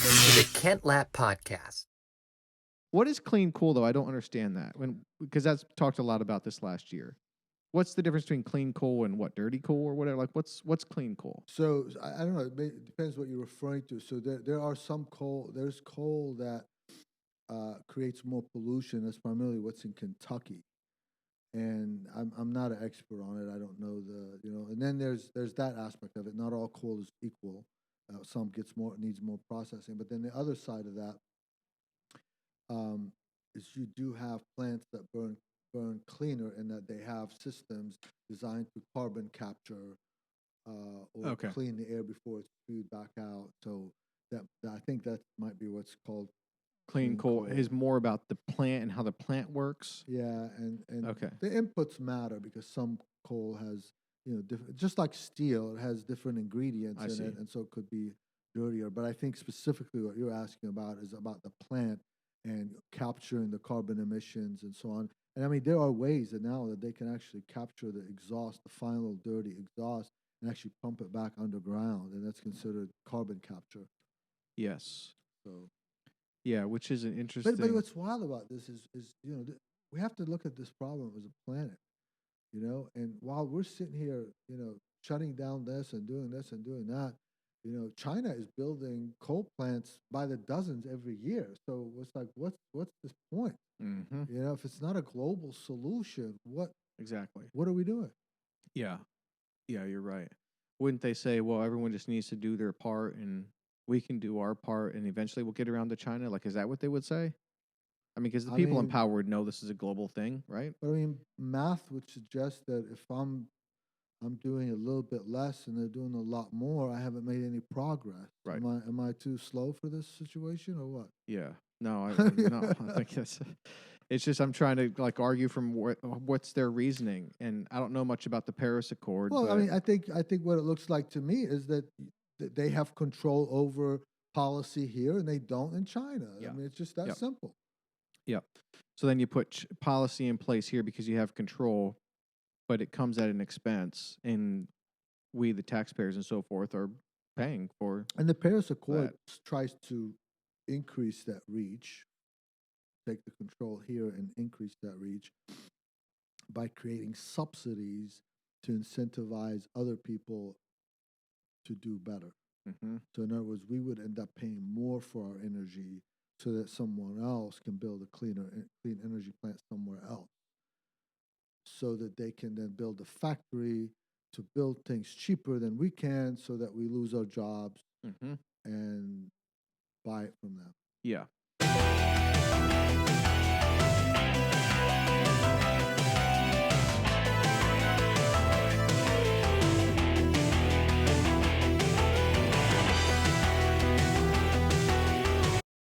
Welcome to the Kent Lapp Podcast. What is clean cool though? I don't understand that because that's talked a lot about this last year. What's the difference between clean coal and what dirty coal or whatever? Like what's clean coal? So I don't know. It depends what you're referring to. So there are some coal. There's coal that creates more pollution. That's primarily what's in Kentucky, and I'm not an expert on it. I don't know And then there's that aspect of it. Not all coal is equal. Some needs more processing. But then the other side of that is you do have plants that burn cleaner, in that they have systems designed to carbon capture or clean the air before it's spewed back out. So that I think that might be what's called Clean coal is more about the plant and how the plant works. Yeah, and the inputs matter because some coal has different, just like steel, it has different ingredients in it, and so it could be dirtier. But I think specifically what you're asking about is about the plant and capturing the carbon emissions and so on. And I mean, there are ways that now that they can actually capture the exhaust, the final dirty exhaust, and actually pump it back underground, and that's considered carbon capture. Yes. So. Yeah, which is an interesting. But what's wild about this is we have to look at this problem as a planet, and while we're sitting here, shutting down this and doing that, China is building coal plants by the dozens every year. So it's like, what's this point? Mm-hmm. If it's not a global solution, what are we doing? Yeah, you're right. Wouldn't they say, well, everyone just needs to do their part and we can do our part and eventually we'll get around to China? Like, is that what they would say? I mean, because the people in power would know this is a global thing, right? But I mean, math would suggest that if I'm doing a little bit less and they're doing a lot more, I haven't made any progress. Right. Am I too slow for this situation or what? Yeah. No, I think it's just I'm trying to like argue from what's their reasoning, and I don't know much about the Paris Accord. Well, I mean, I think what it looks like to me is that they have control over policy here and they don't in China. Yeah. I mean, it's just that simple. Yep. So then you put policy in place here because you have control, but it comes at an expense, and we, the taxpayers and so forth, are paying for. And the Paris Accord tries to increase that reach, take the control here and increase that reach by creating subsidies to incentivize other people to do better. Mm-hmm. So in other words, we would end up paying more for our energy so that someone else can build a clean energy plant somewhere else, so that they can then build a factory to build things cheaper than we can, so that we lose our jobs and buy it from them. Yeah.